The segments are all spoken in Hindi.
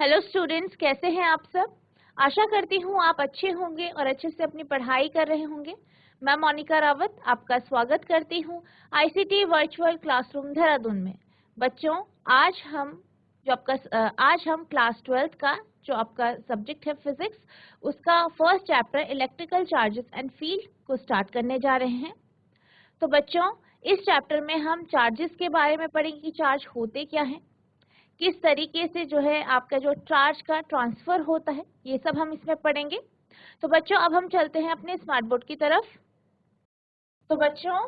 हेलो स्टूडेंट्स, कैसे हैं आप सब। आशा करती हूँ आप अच्छे होंगे और अच्छे से अपनी पढ़ाई कर रहे होंगे। मैं मोनिका रावत आपका स्वागत करती हूँ आईसीटी वर्चुअल क्लासरूम देहरादून में। बच्चों, आज हम क्लास 12 का जो आपका सब्जेक्ट है फिजिक्स, उसका first chapter electrical charges and field को स्टार्ट करने जा रहे हैं। तो बच्चों, इस चैप्टर में हम चार्जेस के बारे में पढ़ेंगे कि चार्ज होते क्या हैं, किस तरीके से जो है आपका जो चार्ज का ट्रांसफर होता है, ये सब हम इसमें पढ़ेंगे। तो बच्चों, अब हम चलते हैं अपने स्मार्ट बोर्ड की तरफ। तो बच्चों,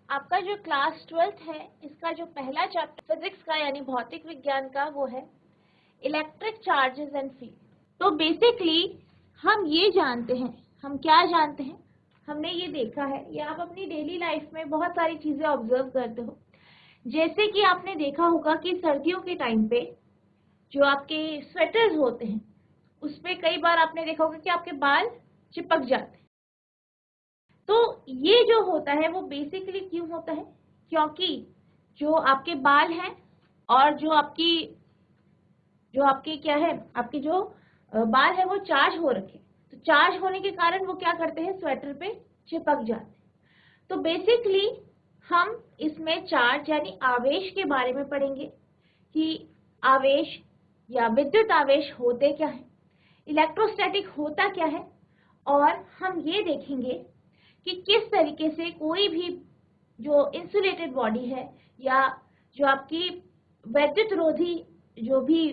आपका जो क्लास 12th है, इसका जो पहला चैप्टर फिजिक्स का यानी भौतिक विज्ञान का, वो है इलेक्ट्रिक चार्जेस एंड फील्ड। तो बेसिकली हम ये जानते हैं, हम क्या जानते हैं, हमने ये देखा है, या आप अपनी डेली लाइफ में बहुत सारी चीजें ऑब्जर्व करते हो। जैसे कि आपने देखा होगा कि सर्दियों के टाइम पे जो आपके स्वेटर्स होते हैं, उस पे कई बार आपने देखा होगा कि आपके बाल चिपक जाते हैं। तो ये जो होता है वो बेसिकली क्यों होता है, क्योंकि जो आपके बाल हैं और जो आपके क्या है, आपके जो बाल है वो चार्ज हो रखे। तो चार्ज होने के कारण वो क्या करते हैं, स्वेटर पे चिपक जाते हैं। तो बेसिकली हम इसमें चार्ज यानी आवेश के बारे में पढ़ेंगे कि आवेश या विद्युत आवेश होते क्या है, इलेक्ट्रोस्टैटिक होता क्या है, और हम ये देखेंगे कि किस तरीके से कोई भी जो इंसुलेटेड बॉडी है या जो आपकी वैद्युत रोधी जो भी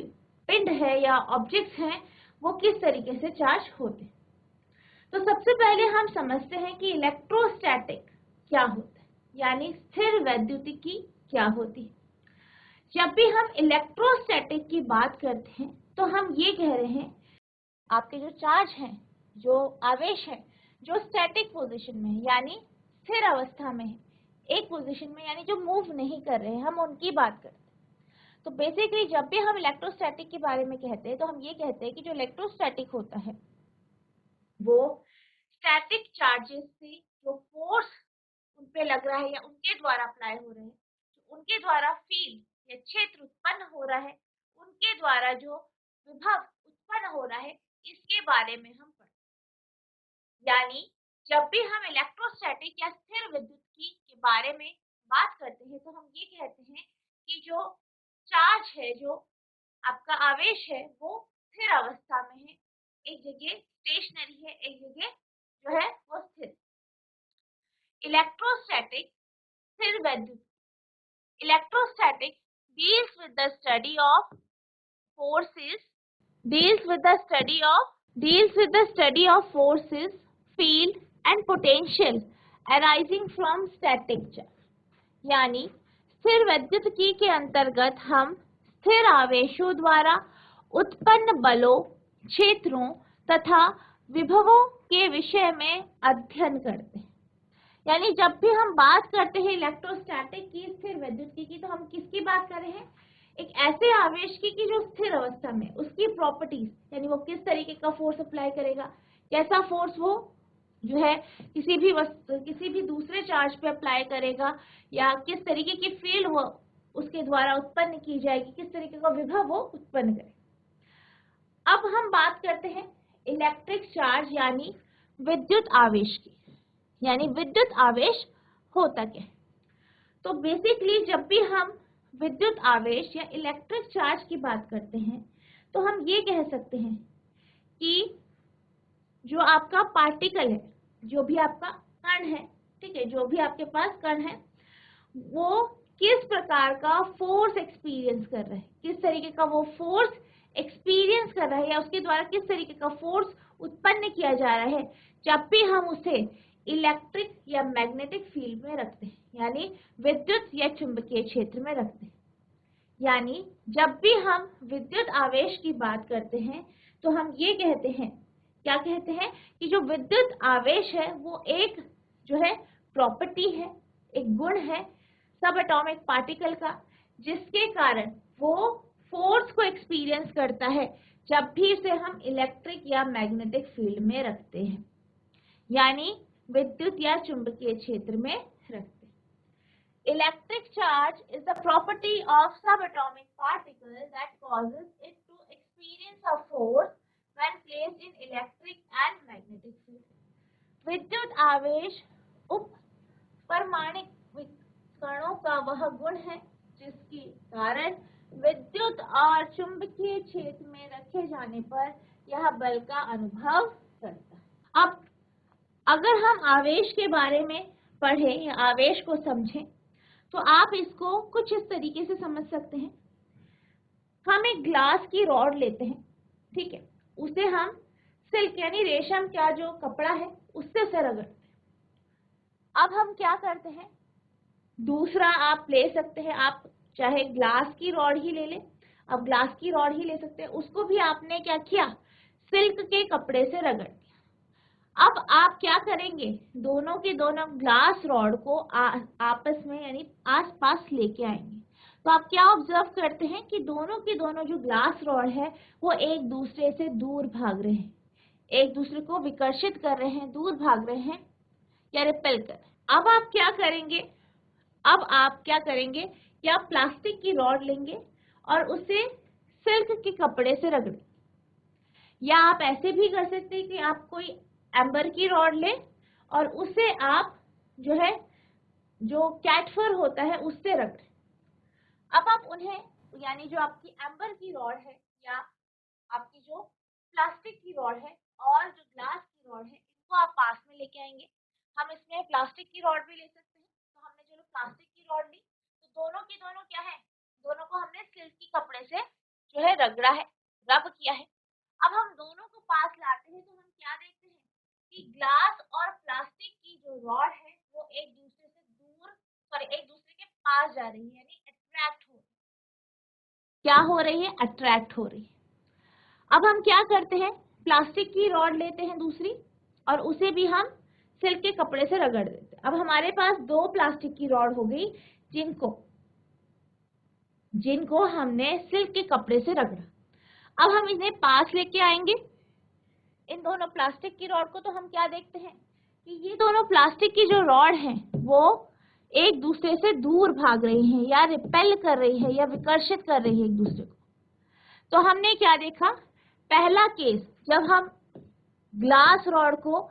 पिंड है या ऑब्जेक्ट्स हैं, वो किस तरीके से चार्ज होते हैं। तो सबसे पहले हम समझते हैं कि इलेक्ट्रोस्टैटिक क्या होता है, यानी स्थिर वैद्युतिकी क्या होती है। जब भी हम इलेक्ट्रोस्टैटिक की बात करते हैं तो हम ये कह रहे हैं आपके जो चार्ज हैं, जो आवेश है, जो स्टैटिक पोजीशन में है यानी स्थिर अवस्था में है, एक पोजीशन में यानी जो मूव नहीं कर रहे हैं, हम उनकी बात करते हैं। तो बेसिकली जब भी हम इलेक्ट्रोस्टैटिक के बारे में कहते हैं तो हम ये कहते हैं कि जो इलेक्ट्रोस्टैटिक होता है वो स्टैटिक चार्जेस से जो फोर्स उन पे लग रहा है या उनके द्वारा अप्लाई हो रहे हैं, जो उनके द्वारा फील्ड या क्षेत्र उत्पन्न हो रहा है, उनके द्वारा जो विभव उत्पन्न हो रहा है, इसके बारे में हम पढ़ते हैं। यानी जब भी हम इलेक्ट्रोस्टैटिक या स्थिर विद्युत के बारे में बात करते हैं तो हम ये कहते हैं कि जो चार्ज है, जो आपका आवेश है, वो स्थिर अवस्था में है, एक जगह स्टेशनरी है, एक जगह जो है वो स्थिर। इलेक्ट्रोस्टैटिक स्थिर वैद्युत, electrostatic deals with the study of forces, deals with the study of forces, field and potential arising from static charge। यानी स्थिर वैद्युतिकी के अंतर्गत हम स्थिर आवेशों द्वारा उत्पन्न बलों, क्षेत्रों तथा विभवों के विषय में अध्ययन करते हैं। यानी जब भी हम बात करते हैं इलेक्ट्रोस्टैटिक की, स्थिर वैद्युतिकी की, तो हम किसकी बात कर रहे हैं, एक ऐसे आवेश की कि जो स्थिर अवस्था में, उसकी प्रॉपर्टीज यानी वो किस तरीके का फोर्स अप्लाई करेगा, कैसा फोर्स वो जो है किसी भी दूसरे चार्ज पे अप्लाई करेगा, या किस तरीके की फील्ड वो उसके द्वारा उत्पन्न की जाएगी, किस तरीके का विभव वो उत्पन्न करेगा। अब हम बात करते हैं इलेक्ट्रिक चार्ज यानी विद्युत आवेश की, यानी विद्युत आवेश होता क्या है। तो बेसिकली जब भी हम विद्युत आवेश या इलेक्ट्रिक चार्ज की बात करते हैं तो हम ये कह सकते हैं कि जो आपका पार्टिकल है, जो भी आपका कण है, ठीक है, जो भी आपके पास कण है, वो किस प्रकार का फोर्स एक्सपीरियंस कर रहा है, किस तरीके का वो फोर्स एक्सपीरियंस कर रहा है, या उसके द्वारा किस तरीके का फोर्स उत्पन्न किया जा रहा है, जब भी हम उसे इलेक्ट्रिक या मैग्नेटिक फील्ड में रखते हैं, यानी विद्युत या चुंबकीय क्षेत्र में रखते हैं। यानी जब भी हम विद्युत आवेश की बात करते हैं तो हम ये कहते हैं, क्या कहते हैं, कि जो विद्युत आवेश है वो एक जो है प्रॉपर्टी है, एक गुण है सब एटॉमिक पार्टिकल का, जिसके कारण वो फोर्स को एक्सपीरियंस करता है जब भी उसे हम इलेक्ट्रिक या मैग्नेटिक फील्ड में रखते हैं, यानी विद्युत या चुंबकीय क्षेत्र में रखते हैं। Electric charge is the property of subatomic particle that causes it to experience a force when placed in electric and magnetic field. विद्युत आवेश उपपरमाणिक कणों का वह गुण है जिसके कारण विद्युत और चुंबकीय क्षेत्र में रखे जाने पर यह बल का अनुभव करता है। अब अगर हम आवेश के बारे में पढ़ें या आवेश को समझें तो आप इसको कुछ इस तरीके से समझ सकते हैं। हम एक ग्लास की रॉड लेते हैं, ठीक है, उसे हम सिल्क यानी रेशम का जो कपड़ा है उससे रगड़ते हैं। अब हम क्या करते हैं, दूसरा आप ले सकते हैं, आप चाहे ग्लास की रॉड ही ले लें, आप ग्लास की रॉड ही ले सकते हैं, उसको भी आपने क्या किया, सिल्क के कपड़े से रगड़ दिया। अब आप क्या करेंगे, दोनों के दोनों ग्लास रॉड को आपस में यानी आसपास लेके आएंगे। तो आप क्या ऑब्जर्व करते हैं कि दोनों के दोनों जो ग्लास रॉड है वो एक दूसरे से दूर भाग रहे हैं, एक दूसरे को विकर्षित कर रहे हैं, दूर भाग रहे हैं या रिपेल कर रहे हैं। अब आप क्या करेंगे कि आप प्लास्टिक की रॉड लेंगे और उसे सिल्क के कपड़े से रगड़ें, या आप ऐसे भी कर सकते हैं कि आप कोई एम्बर की रॉड लें और उसे आप जो कैटफर होता है उससे रगड़ें। अब आप उन्हें यानी जो आपकी एम्बर की रॉड है या आपकी जो प्लास्टिक की रॉड है और जो ग्लास की रॉड है, इनको आप पास में लेके आएंगे। हम इसमें प्लास्टिक की रॉड भी ले सकते हैं। तो हमने जो प्लास्टिक की रॉड ली तो दोनों के दोनों क्या है, दोनों को हमने सिल्क के कपड़े से रगड़ा है, रब किया है। अब हम दोनों को पास लाते हैं तो हम क्या देखते हैं कि ग्लास और प्लास्टिक की जो रॉड है वो एक दूसरे से दूर एक दूसरे के पास जा रही है, यानी अट्रैक्ट हो रही है। क्या हो रही है, अट्रैक्ट हो रही है। अब हम क्या करते हैं, प्लास्टिक की रॉड लेते हैं दूसरी और उसे भी हम सिल्क के कपड़े से रगड़ देते हैं। अब हमारे पास दो प्लास्टिक की रॉड हो गई जिनको हमने सिल्क के कपड़े से रगड़ा। अब हम इन्हें पास लेके आएंगे, इन दोनों प्लास्टिक की रॉड को। तो हम क्या देखते हैं कि ये दोनों प्लास्टिक की जो रॉड हैं वो एक दूसरे से दूर भाग रही हैं या रिपेल कर रही है या विकर्षित कर रही है एक दूसरे को। तो हमने क्या देखा, पहला केस जब हम ग्लास रॉड को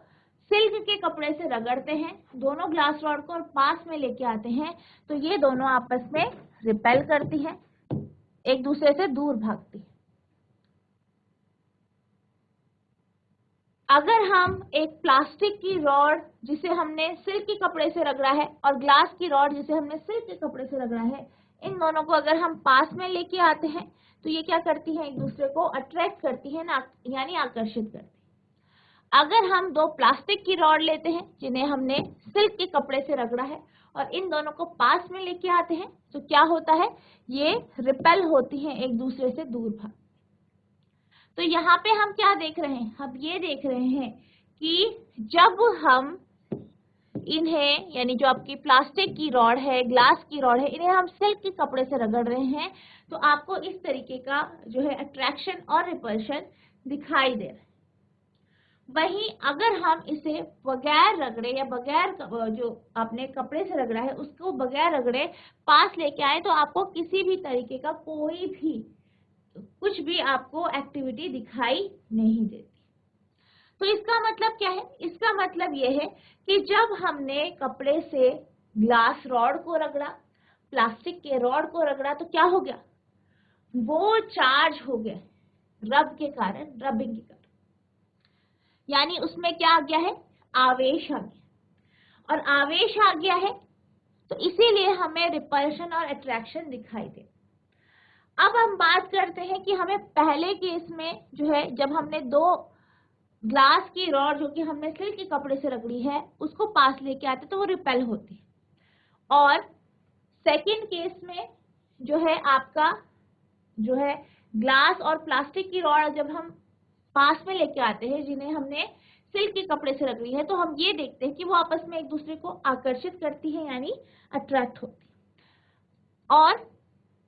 सिल्क के कपड़े से रगड़ते हैं, दोनों ग्लास रॉड को पास में लेके आते हैं, तो ये दोनों आपस में रिपेल करती हैं, एक दूसरे से दूर भागती है। अगर हम एक प्लास्टिक की रॉड जिसे हमने सिल्क के कपड़े से रगड़ा है और ग्लास की रॉड जिसे हमने सिल्क के कपड़े से रगड़ा है, इन दोनों को अगर हम पास में लेके आते हैं तो ये क्या करती हैं, एक दूसरे को अट्रैक्ट करती है ना, यानी आकर्षित करती है। अगर हम दो प्लास्टिक की रॉड लेते हैं जिन्हें हमने सिल्क के कपड़े से रगड़ा है और इन दोनों को पास में लेके आते हैं तो क्या होता है, ये रिपेल होती हैं, एक दूसरे से दूर भाग। तो यहाँ पे हम क्या देख रहे हैं, हम ये देख रहे हैं कि जब हम इन्हें यानी जो आपकी प्लास्टिक की रॉड है, ग्लास की रॉड है, इन्हें हम सिल्क के कपड़े से रगड़ रहे हैं तो आपको इस तरीके का अट्रैक्शन और रिपल्शन दिखाई दे रहा है। वहीं अगर हम इसे बगैर रगड़े या बगैर जो आपने कपड़े से रगड़ा है उसको बगैर रगड़े पास लेके आए तो आपको किसी भी तरीके का कोई भी कुछ भी आपको एक्टिविटी दिखाई नहीं देती। तो इसका मतलब क्या है, इसका मतलब यह है कि जब हमने कपड़े से ग्लास रॉड को रगड़ा, प्लास्टिक के रॉड को रगड़ा, तो क्या हो गया, वो चार्ज हो गया रब के कारण, रबिंग के कारण, यानी उसमें क्या आ गया है, आवेश आ गया। और आवेश आ गया है तो इसीलिए हमें रिपल्शन और अट्रैक्शन दिखाई दे। अब हम बात करते हैं कि हमें पहले केस में जब हमने दो ग्लास की रॉड जो कि हमने सिल्क के कपड़े से रगड़ी है उसको पास लेके आते तो वो रिपेल होती है, और सेकंड केस में आपका ग्लास और प्लास्टिक की रॉड जब हम पास में लेके आते हैं जिन्हें हमने सिल्क के कपड़े से रगड़ी है तो हम ये देखते हैं कि वो आपस में एक दूसरे को आकर्षित करती है यानी अट्रैक्ट होती है। और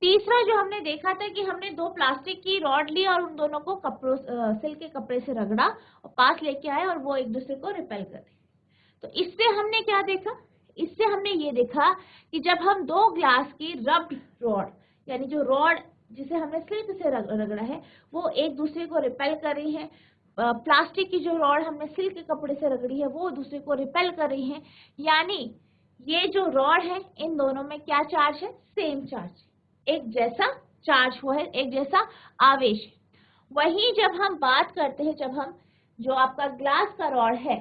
तीसरा जो हमने देखा था कि हमने दो प्लास्टिक की रॉड ली और उन दोनों को सिल्क के कपड़े से रगड़ा और पास लेके आए और वो एक दूसरे को रिपेल कर दी। तो इससे हमने क्या देखा, इससे हमने ये देखा कि जब हम दो ग्लास की रब्ड रॉड यानी जो रॉड जिसे हमने सिल्क से रगड़ा है वो एक दूसरे को रिपेल कर रही है। प्लास्टिक की जो रॉड हमने सिल्क के कपड़े से रगड़ी है वो दूसरे को रिपेल कर रही है। यानी ये जो रॉड है इन दोनों में क्या चार्ज है? सेम चार्ज, एक जैसा चार्ज हुआ है, एक जैसा आवेश है। वहीं जब हम बात करते हैं, जब हम जो आपका ग्लास का रॉड है,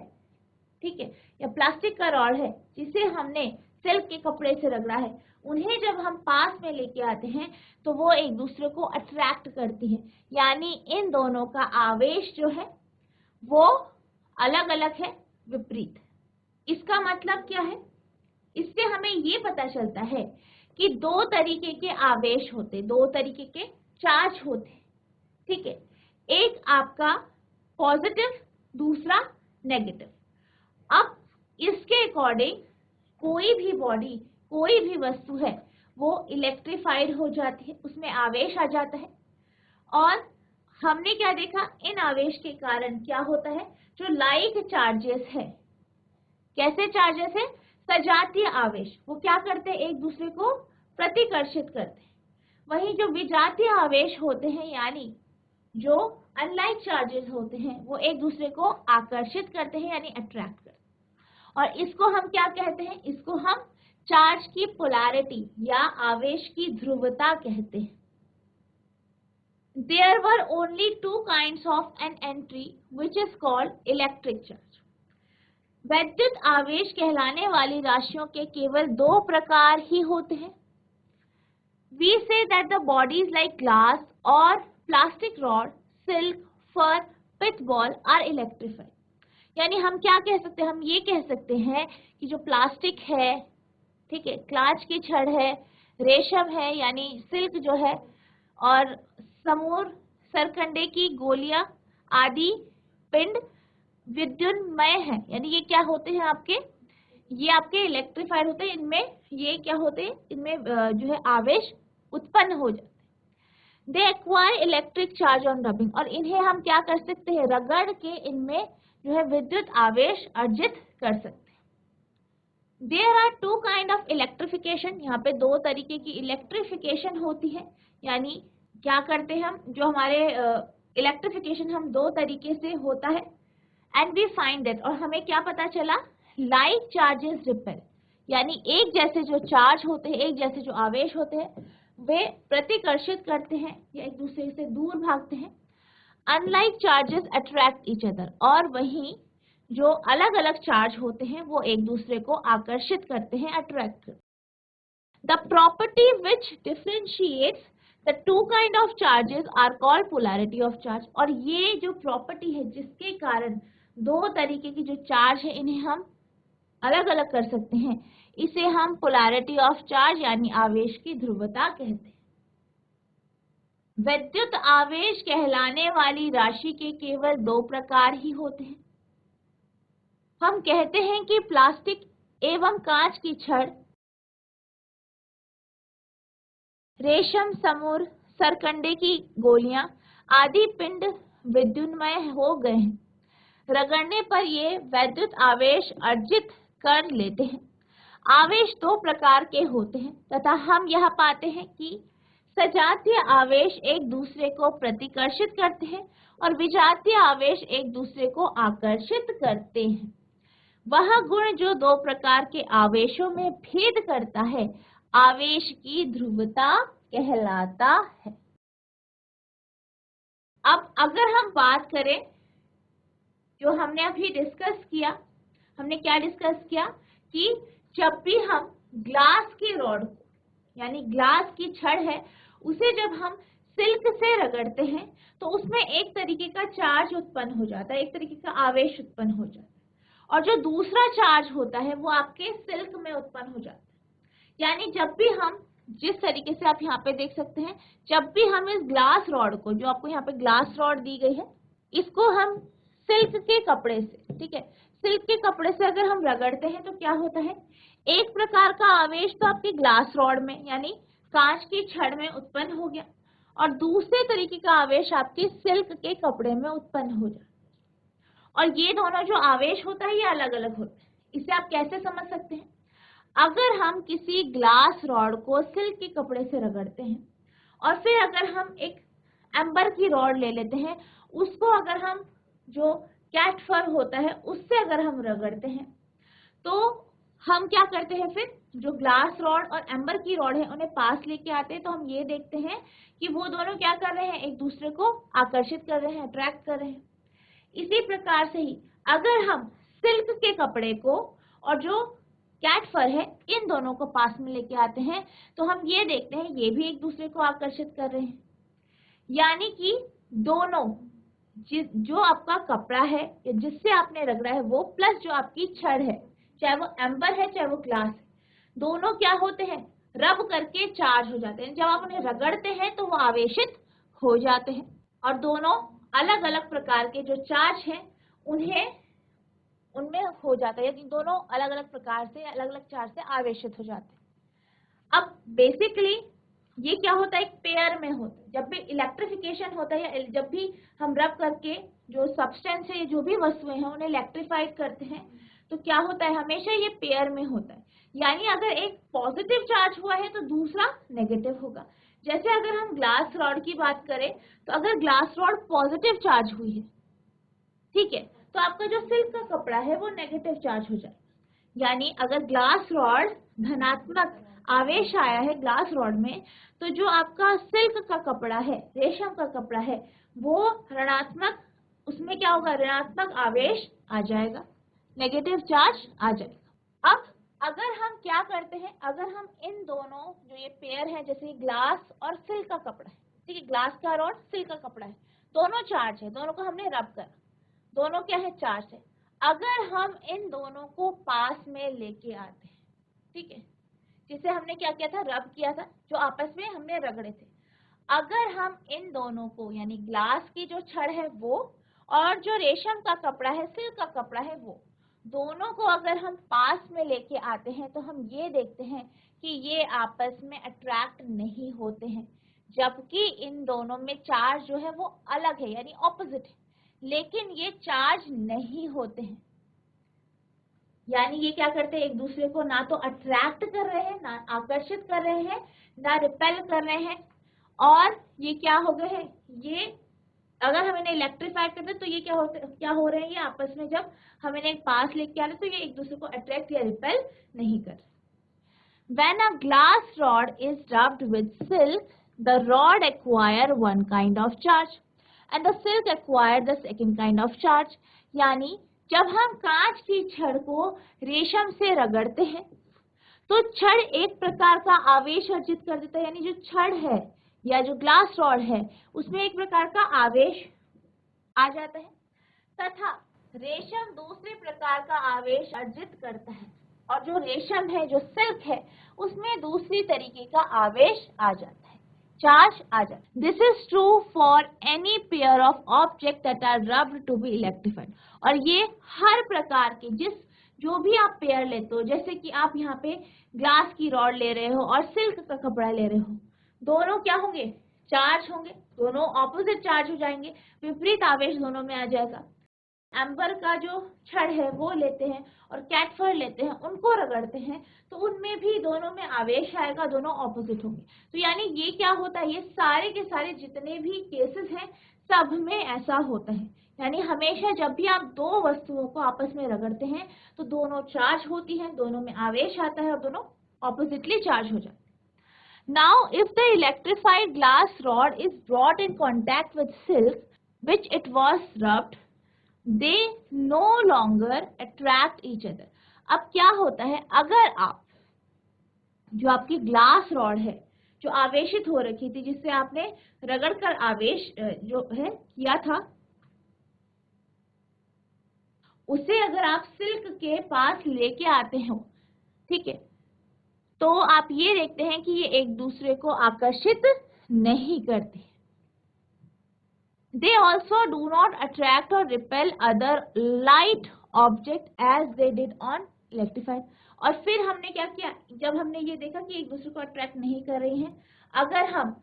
ठीक है, या प्लास्टिक का रॉड है जिसे हमने सिल्क के कपड़े से रगड़ा है, उन्हें जब हम पास में लेके आते हैं तो वो एक दूसरे को अट्रैक्ट करती है। यानी इन दोनों का आवेश जो है वो अलग अलग है, विपरीत। इसका मतलब क्या है? इससे हमें ये पता चलता है कि दो तरीके के आवेश होते, दो तरीके के चार्ज होते, ठीक है। एक आपका पॉजिटिव, दूसरा नेगेटिव। अब इसके अकॉर्डिंग कोई भी बॉडी, कोई भी वस्तु है वो इलेक्ट्रिफाइड हो जाती है, उसमें आवेश आ जाता है। और हमने क्या देखा, इन आवेश के कारण क्या होता है, जो लाइक चार्जेस है, कैसे चार्जेस है, सजातीय आवेश, वो क्या करते हैं, एक दूसरे को प्रतिकर्षित करते हैं। वहीं जो विजातीय आवेश होते हैं, यानी जो अनलाइक चार्जेस होते हैं, वो एक दूसरे को आकर्षित करते हैं, यानी अट्रैक्ट करते हैं। और इसको हम क्या कहते हैं, इसको हम चार्ज की पोलैरिटी या आवेश की ध्रुवता कहते हैं। There were only two kinds of an entry which is called electric charge. वैद्युत आवेश कहलाने वाली राशियों के केवल दो प्रकार ही होते हैं। We say that the bodies like glass or plastic rod, silk, fur, pitball are electrified. यानी हम क्या कह सकते हैं, हम ये कह सकते हैं कि जो प्लास्टिक है, ठीक है, कांच की छड़ है, रेशम है यानी सिल्क जो है, और समूर, सरकंडे की गोलियां आदि पिंड विद्युन्मय है। यानी ये क्या होते हैं आपके, ये आपके इलेक्ट्रिफाइड होते हैं, इनमें ये क्या होते हैं, इनमें जो है आवेश उत्पन्न हो जाते हैं। They acquire electric charge on rubbing, और इन्हें हम क्या कर सकते हैं, रगड़ के इनमें जो है विद्युत आवेश अर्जित कर सकते हैं। There are two kind of electrification, यहाँ पे दो तरीके की इलेक्ट्रिफिकेशन होती है। यानी क्या करते हैं हम, जो हमारे इलेक्ट्रिफिकेशन हम दो तरीके से होता है। एंड वी फाइंड दैट, और हमें क्या पता चला, लाइक चार्जेस रिपेल, यानी एक जैसे जो चार्ज होते हैं, एक जैसे जो आवेश होते हैं, वे प्रतिकर्षित करते हैं या एक दूसरे से दूर भागते हैं। Unlike charges attract each other, और वहीं जो अलग अलग चार्ज होते हैं वो एक दूसरे को आकर्षित करते हैं, अट्रैक्ट करते हैं। The property which differentiates the two kind of charges are called polarity of charge, और ये जो प्रॉपर्टी है जिसके कारण दो तरीके की जो चार्ज है इन्हें हम अलग अलग कर सकते हैं, इसे हम पोलैरिटी ऑफ चार्ज यानी आवेश की ध्रुवता कहते हैं। विद्युत आवेश कहलाने वाली राशि के केवल दो प्रकार ही होते हैं। हम कहते हैं कि प्लास्टिक एवं कांच की छड़, रेशम, समूर, सरकंडे की गोलियां आदि पिंड विद्युन्मय हो गए हैं। रगड़ने पर ये वैद्युत आवेश अर्जित कर लेते हैं। आवेश दो प्रकार के होते हैं तथा हम यह पाते हैं कि सजातीय आवेश एक दूसरे को प्रतिकर्षित करते हैं और विजातीय आवेश एक दूसरे को आकर्षित करते हैं। वह गुण जो दो प्रकार के आवेशों में भेद करता है आवेश की ध्रुवता कहलाता है। अब अगर हम बात करें, जो हमने अभी डिस्कस किया, हमने क्या डिस्कस किया कि जब भी हम ग्लास की रॉड को यानी ग्लास की छड़ है उसे जब हम सिल्क से रगड़ते हैं तो उसमें एक तरीके का चार्ज उत्पन्न हो जाता है, एक तरीके का आवेश उत्पन्न हो जाता है, और जो दूसरा चार्ज होता है वो आपके सिल्क में उत्पन्न हो जाता है। यानी जब भी हम, जिस तरीके से आप यहाँ पे देख सकते हैं, जब भी हम इस ग्लास रॉड को, जो आपको यहाँ पे ग्लास रॉड दी गई है, इसको हम सिल्क के कपड़े से, ठीक है, सिल्क के कपड़े से अगर हम रगड़ते हैं तो क्या होता है, एक प्रकार का आवेश तो आपके ग्लास रॉड में यानी कांच की छड़ में उत्पन्न हो गया, और दूसरे तरीके का आवेश आपके सिल्क के कपड़े में उत्पन्न हो जाता है। और ये दोनों जो आवेश होता है ये अलग अलग होता है। इसे आप कैसे समझ सकते हैं, अगर हम किसी ग्लास रॉड को सिल्क के कपड़े से रगड़ते हैं और फिर अगर हम एक एम्बर की रॉड ले लेते हैं, उसको अगर हम जो कैट फर होता है उससे अगर हम रगड़ते हैं तो हम क्या करते हैं, फिर जो ग्लास रॉड और एम्बर की रॉड है उन्हें पास लेके आते हैं, तो हम ये देखते हैं कि वो दोनों क्या कर रहे हैं, एक दूसरे को आकर्षित कर रहे हैं, अट्रैक्ट कर रहे हैं। इसी प्रकार से ही अगर हम सिल्क के कपड़े को और जो कैट फर है इन दोनों को पास में लेके आते हैं तो हम ये देखते हैं ये भी एक दूसरे को आकर्षित कर रहे हैं। यानी कि दोनों जो आपका कपड़ा है या जिससे आपने रगड़ा है वो प्लस जो आपकी छड़ है, चाहे वो एम्बर है चाहे वो ग्लास है, दोनों क्या होते हैं, रब करके चार्ज हो जाते हैं। जब आप उन्हें रगड़ते हैं तो वो आवेशित हो जाते हैं और दोनों अलग अलग प्रकार के जो चार्ज हैं उनमें हो जाता है, यानी दोनों अलग अलग प्रकार से अलग अलग चार्ज से आवेशित हो जाते हैं। अब बेसिकली ये क्या होता है, एक पेयर में होता है। जब भी इलेक्ट्रिफिकेशन होता है या जब भी हम रब करके जो सब्सटेंस है, जो भी वस्तुएं हैं उन्हें इलेक्ट्रीफाइड करते हैं तो क्या होता है, हमेशा ये पेयर में होता है। यानी अगर एक पॉजिटिव चार्ज हुआ है तो दूसरा नेगेटिव होगा। जैसे अगर हम ग्लास रॉड की बात करें तो अगर ग्लास रॉड पॉजिटिव चार्ज हुई है, ठीक है, तो आपका जो सिल्क का कपड़ा है वो नेगेटिव चार्ज हो जाए। यानी अगर ग्लास रॉड धनात्मक आवेश आया है ग्लास रॉड में, तो जो आपका सिल्क का कपड़ा है, रेशम का कपड़ा है, वो ऋणात्मक, उसमें क्या होगा, ऋणात्मक आवेश आ जाएगा, नेगेटिव चार्ज आ जाएगा। अब अगर हम क्या करते हैं, अगर हम इन दोनों जो ये पेयर है, जैसे ग्लास और सिल्क का कपड़ा है, ठीक है, ग्लास का रॉड सिल्क का कपड़ा है, दोनों चार्ज है, दोनों को हमने रब करा, दोनों क्या है, चार्ज है। अगर हम इन दोनों को पास में लेके आते हैं, ठीक है, जिसे हमने क्या किया था, रब किया था, जो आपस में हमने रगड़े थे, अगर हम इन दोनों को यानी ग्लास की जो छड़ है वो और जो रेशम का कपड़ा है, सिल्क का कपड़ा है, वो दोनों को अगर हम पास में लेके आते हैं तो हम ये देखते हैं कि ये आपस में अट्रैक्ट नहीं होते हैं, जबकि इन दोनों में चार्ज जो है वो अलग है, यानी ऑपोजिट है, लेकिन ये चार्ज नहीं होते हैं। यानी ये क्या करते हैं, एक दूसरे को ना तो अट्रैक्ट कर रहे हैं, ना आकर्षित कर रहे हैं, ना रिपेल कर रहे हैं, और ये क्या हो गए हैं, ये अगर हम इन्हें इलेक्ट्रीफाइड करते हैं तो ये क्या हो रहे हैं, ये आपस में जब हम इन्हें पास लेके आ रहे तो ये एक दूसरे को अट्रैक्ट या रिपेल नहीं कर रहे। When a glass rod is rubbed with silk, the rod acquire one kind of charge and the silk acquire the second kind of charge. यानी जब हम कांच की छड़ को रेशम से रगड़ते हैं तो छड़ एक प्रकार का आवेश अर्जित कर देता है, यानी जो छड़ है या जो ग्लास रॉड है उसमें एक प्रकार का आवेश आ जाता है, तथा रेशम दूसरे प्रकार का आवेश अर्जित करता है, और जो रेशम है, जो सिल्क है, उसमें दूसरी तरीके का आवेश आ जाता है, चार्ज आ जाता है। This is true for any pair of object that are rubbed to be electrified. और ये हर प्रकार के जो भी आप पेयर लेते हो, जैसे कि आप यहाँ पे ग्लास की रॉड ले रहे हो और सिल्क का कपड़ा ले रहे हो, दोनों क्या होंगे, चार्ज होंगे, दोनों ऑपोजिट चार्ज हो जाएंगे, विपरीत आवेश दोनों में आ जाएगा। एम्बर का जो छड़ है वो लेते हैं और कैट फर लेते हैं, उनको रगड़ते हैं तो उनमें भी दोनों में आवेश आएगा, दोनों ऑपोजिट होंगे। तो यानी ये क्या होता है, ये सारे के सारे जितने भी केसेस हैं सब में ऐसा होता है। यानी हमेशा जब भी आप दो वस्तुओं को आपस में रगड़ते हैं तो दोनों चार्ज होती हैं, दोनों में आवेश आता है और दोनों ऑपोजिटली चार्ज हो जाते हैं। Now, if the electrified glass rod is brought in contact with silk, which it was rubbed, they no longer attract each other. अब क्या होता है, अगर आप जो आपकी ग्लास रॉड है जो आवेशित हो रखी थी, जिससे आपने रगड़कर आवेश जो है किया था, उसे अगर आप सिल्क के पास लेके आते हो, ठीक है, तो आप ये देखते हैं कि ये एक दूसरे को आकर्षित नहीं करते। They also do not attract or repel other light object as they did on electrified. और फिर हमने क्या किया, जब हमने ये देखा कि एक दूसरे को अट्रैक्ट नहीं कर रही हैं, अगर हम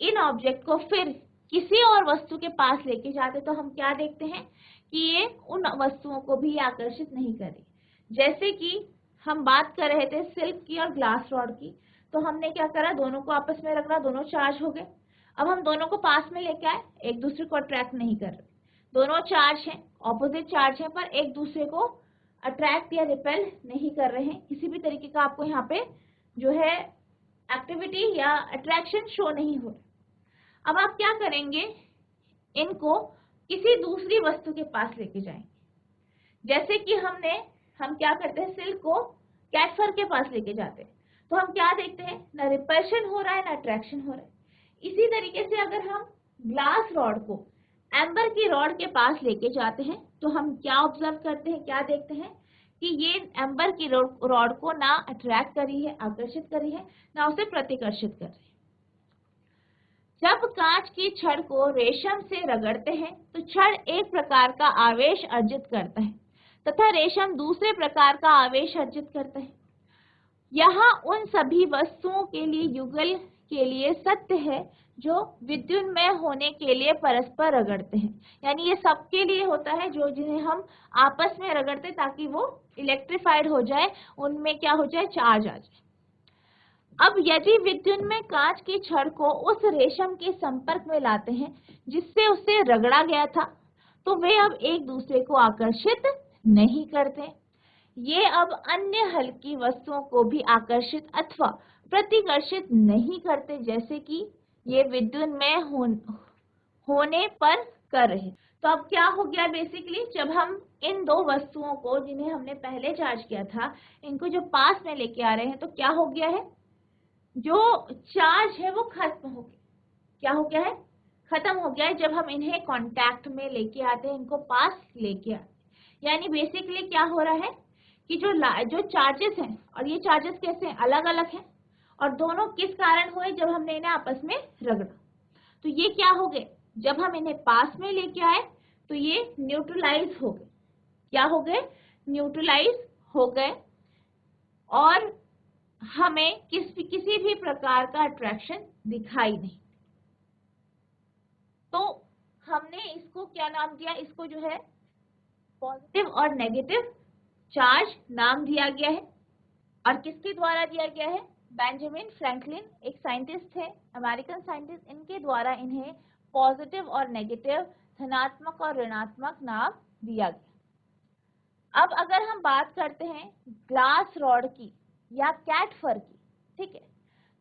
इन ऑब्जेक्ट को फिर किसी और वस्तु के पास लेके जाते तो हम क्या देखते हैं कि ये उन वस्तुओं को भी आकर्षित नहीं कर रही। जैसे कि हम बात कर रहे थे सिल्क की और ग्लास रॉड की, तो हमने क्या करा, दोनों को आपस में रगड़ा, दोनों चार्ज हो गए। अब हम दोनों को पास में लेके आए, एक दूसरे को अट्रैक्ट नहीं कर रहे, दोनों चार्ज हैं, ऑपोजिट चार्ज हैं, पर एक दूसरे को अट्रैक्ट या रिपेल नहीं कर रहे हैं। किसी भी तरीके का आपको यहाँ पे जो है एक्टिविटी या अट्रैक्शन शो नहीं हो रहा। अब आप क्या करेंगे, इनको किसी दूसरी वस्तु के पास लेके जाएंगे। जैसे कि हम क्या करते हैं, सिल्क को कैट फर के पास लेके जाते हैं, तो हम क्या देखते हैं, ना रिपल्शन हो रहा है ना अट्रैक्शन हो रहा है। इसी तरीके से अगर हम ग्लास रॉड को एम्बर की रॉड के पास लेके जाते हैं, तो हम क्या ऑब्जर्व करते हैं, क्या देखते हैं कि ये एम्बर की रॉड को ना अट्रैक्ट करी है, आकर्षित करी है, ना उसे प्रतिकर्षित कर रही है। जब कांच की छड़ को रेशम से रगड़ते हैं तो छड़ एक प्रकार का आवेश अर्जित करता है तथा रेशम दूसरे प्रकार का आवेश अर्जित करता है। यहाँ उन सभी वस्तुओं के लिए युगल के लिए सत्य है जो विद्युन्मय होने के लिए परस्पर रगड़ते हैं। यानी ये सबके लिए होता है, जो जिन्हें हम आपस में रगड़ते ताकि वो इलेक्ट्रिफाइड हो जाए, उनमें क्या हो जाए, चार्ज आ जाए। अब यदि विद्युन्मय कांच की छड़ को उस रेशम के संपर्क में लाते हैं जिससे उसे रगड़ा गया था, तो वे अब एक दूसरे को आकर्षित नहीं करते। ये अब अन्य हल्की वस्तुओं को भी आकर्षित अथवा प्रतिकर्षित नहीं करते, जैसे कि ये विद्युन्मय होने पर कर रहे। तो अब क्या हो गया, बेसिकली जब हम इन दो वस्तुओं को जिन्हें हमने पहले चार्ज किया था, इनको जो पास में लेके आ रहे हैं, तो क्या हो गया है, जो चार्ज है वो खत्म हो गया। क्या हो गया है, खत्म हो गया है जब हम इन्हें कांटेक्ट में लेके आते हैं, इनको पास लेके आते हैं। यानी बेसिकली क्या हो रहा है कि जो चार्जेस हैं, और ये चार्जेस कैसे हैं, अलग अलग हैं, और दोनों किस कारण हुए, जब हमने इन्हें आपस में रगड़ा। तो ये क्या हो गए, जब हम इन्हें पास में लेके आए तो ये न्यूट्रलाइज हो गए। क्या हो गए, न्यूट्रलाइज हो गए, और हमें किसी भी प्रकार का अट्रैक्शन दिखाई नहीं। तो हमने इसको क्या नाम दिया, इसको जो है पॉजिटिव और नेगेटिव चार्ज नाम दिया गया है। और किसके द्वारा दिया गया है, बेंजामिन फ्रैंकलिन एक साइंटिस्ट थे, अमेरिकन साइंटिस्ट, इनके द्वारा इन्हें पॉजिटिव और नेगेटिव, धनात्मक और ऋणात्मक नाम दिया गया। अब अगर हम बात करते हैं ग्लास रॉड की या कैट फर की, ठीक है,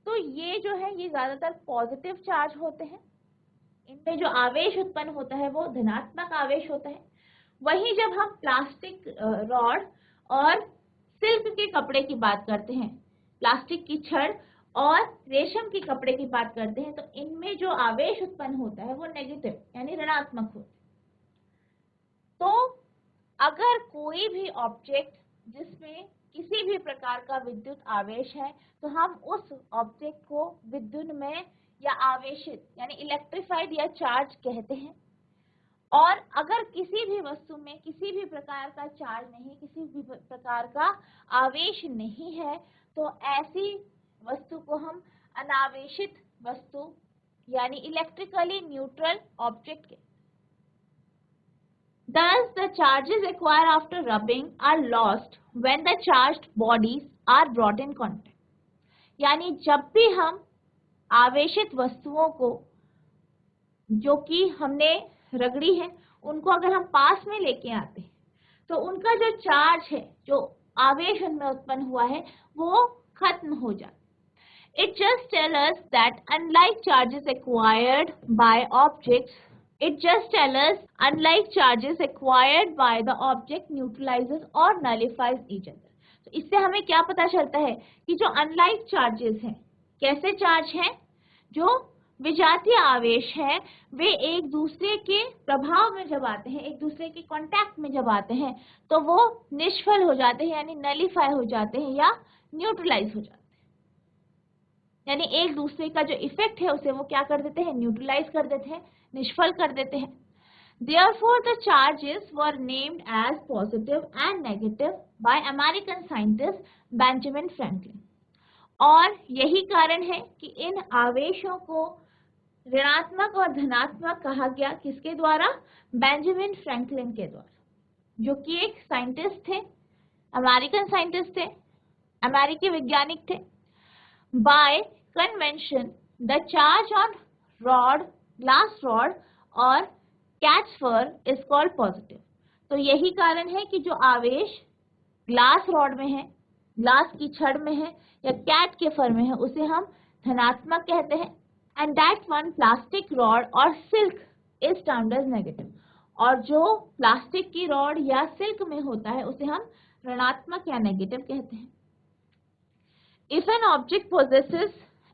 तो ये जो है ये ज्यादातर पॉजिटिव चार्ज होते हैं, इनमें जो आवेश उत्पन्न होता है वो धनात्मक आवेश होता है। वहीं जब हम प्लास्टिक रॉड और सिल्क के कपड़े की बात करते हैं, प्लास्टिक की छड़ और रेशम के कपड़े की बात करते हैं, तो इनमें जो आवेश उत्पन्न होता है वो नेगेटिव यानी ऋणात्मक होता है। तो अगर कोई भी ऑब्जेक्ट जिसमें किसी भी प्रकार का विद्युत आवेश है, तो हम उस ऑब्जेक्ट को विद्युन्मय या आवेशित यानी इलेक्ट्रिफाइड या चार्ज कहते हैं। और अगर किसी भी वस्तु में किसी भी प्रकार का चार्ज नहीं, किसी भी प्रकार का आवेश नहीं है, तो ऐसी वस्तु को हम अनावेशित वस्तु यानी इलेक्ट्रिकली न्यूट्रल ऑब्जेक्ट कहते हैं। Thus, the charges acquired after rubbing are lost when the charged bodies are brought in contact. यानी जब भी हम आवेशित वस्तुओं को जो कि हमने रगड़ी है, उनको अगर हम पास में लेके आते हैं, तो उनका जो चार्ज है, जो आवेश उनमें उत्पन्न हुआ है, वो खत्म हो जाता है। It just tells us that unlike charges acquired by objects, unlike charges acquired by the object neutralizes or nullifies each other. तो इससे हमें क्या पता चलता है कि जो अनलाइक चार्जेस हैं, कैसे चार्ज हैं, जो विजातीय आवेश है, वे एक दूसरे के प्रभाव में जब आते हैं, एक दूसरे के कांटेक्ट में जब आते हैं, तो वो निष्फल हो जाते हैं यानी नलिफाई हो जाते हैं या न्यूट्रलाइज हो जाते हैं। यानी एक दूसरे का जो इफेक्ट है उसे वो क्या कर देते हैं, न्यूट्रलाइज कर देते हैं, निष्फल कर देते हैं। Therefore, the charges were named as positive and negative by American scientist Benjamin Franklin. और यही कारण है कि इन आवेशों को ऋणात्मक और धनात्मक कहा गया, किसके द्वारा, बेंजामिन फ्रैंकलिन के द्वारा, जो कि एक साइंटिस्ट थे, अमेरिकन साइंटिस्ट थे, अमेरिकी वैज्ञानिक थे। By convention, the charge on rod, glass rod और cat's fur is called positive. तो यही कारण है कि जो आवेश ग्लास रॉड में है, ग्लास की छड़ में है या कैट के फर में है, उसे हम धनात्मक कहते हैं. And that one plastic rod और silk is termed as negative. और जो प्लास्टिक की रॉड या सिल्क में होता है उसे हम ऋणात्मक या नेगेटिव कहते हैं. If an object possesses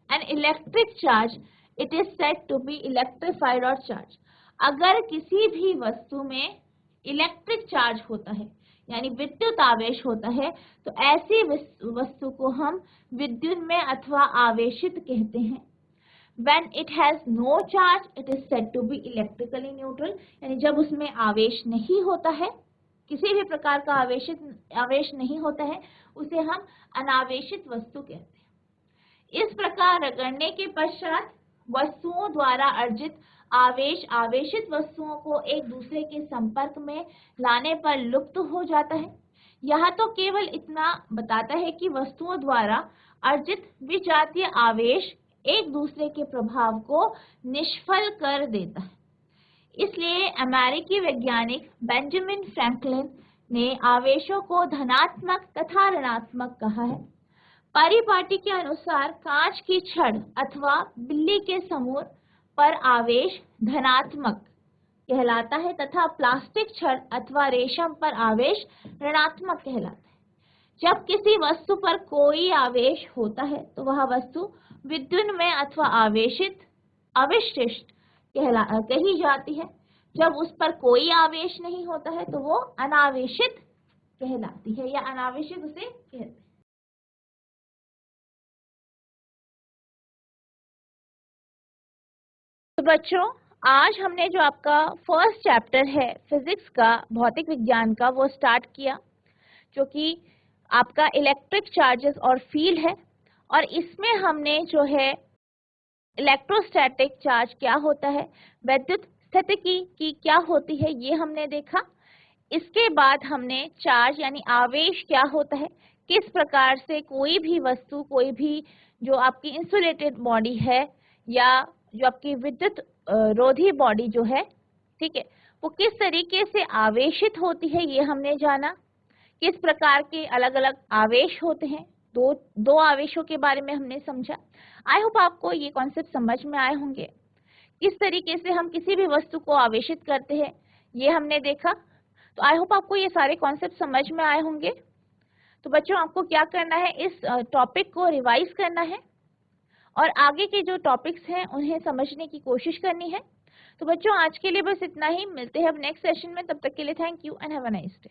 an electric charge, it is said to be electrified or charged. अगर किसी भी वस्तु में इलेक्ट्रिक चार्ज होता है यानी विद्युत आवेश होता है तो ऐसी वस्तु को हम विद्युन्मय अथवा आवेशित कहते हैं. When it has no charge, it is said to be electrically neutral. यानी जब उसमें आवेश नहीं होता है, किसी भी प्रकार का आवेश नहीं होता है, उसे हम अनावेशित वस्तु कहते हैं. इस प्रकार रगड़ने के पश्चात वस्तुओं द्वारा अर्जित आवेश आवेशित वस्तुओं को एक दूसरे के संपर्क में लाने पर लुप्त हो जाता है. यह तो केवल इतना बताता है कि वस्तुओं द्वारा अर्जित विजातीय आवेश एक दूसरे के प्रभाव को निष्फल कर देता है. इसलिए अमेरिकी वैज्ञानिक बेंजामिन फ्रैंकलिन ने आवेशों को धनात्मक तथा ऋणात्मक कहा है. परिपाटी के अनुसार कांच की छड़ अथवा बिल्ली के समूह पर आवेश धनात्मक कहलाता है तथा प्लास्टिक छड़ अथवा रेशम पर आवेश ऋणात्मक कहलाता है. जब किसी वस्तु पर कोई आवेश होता है तो वह वस्तु विद्युन्मय अथवा अविशिष्ट कही जाती है. जब उस पर कोई आवेश नहीं होता है तो वो अनावेशित कहलाती है या अनावेशित उसे कहते हैं. तो बच्चों, आज हमने जो आपका फर्स्ट चैप्टर है फिजिक्स का, भौतिक विज्ञान का, वो स्टार्ट किया, जो कि आपका इलेक्ट्रिक चार्जेस और फील्ड है. और इसमें हमने जो है इलेक्ट्रोस्टैटिक चार्ज क्या होता है, विद्युत स्थितिकी की क्या होती है, ये हमने देखा. इसके बाद हमने चार्ज यानी आवेश क्या होता है, किस प्रकार से कोई भी वस्तु, कोई भी जो आपकी इंसुलेटेड बॉडी है या जो आपकी विद्युत रोधी बॉडी जो है, ठीक है, वो किस तरीके से आवेशित होती है, ये हमने जाना. किस प्रकार के अलग अलग आवेश होते हैं, दो आवेशों के बारे में हमने समझा. आई होप आपको ये कॉन्सेप्ट समझ में आए होंगे. किस तरीके से हम किसी भी वस्तु को आवेशित करते हैं ये हमने देखा. तो आई होप आपको ये सारे कॉन्सेप्ट समझ में आए होंगे. तो बच्चों, आपको क्या करना है, इस टॉपिक को रिवाइज करना है और आगे के जो टॉपिक्स हैं उन्हें समझने की कोशिश करनी है. तो बच्चों, आज के लिए बस इतना ही. मिलते हैं अब नेक्स्ट सेशन में. तब तक के लिए thank you and have a nice day.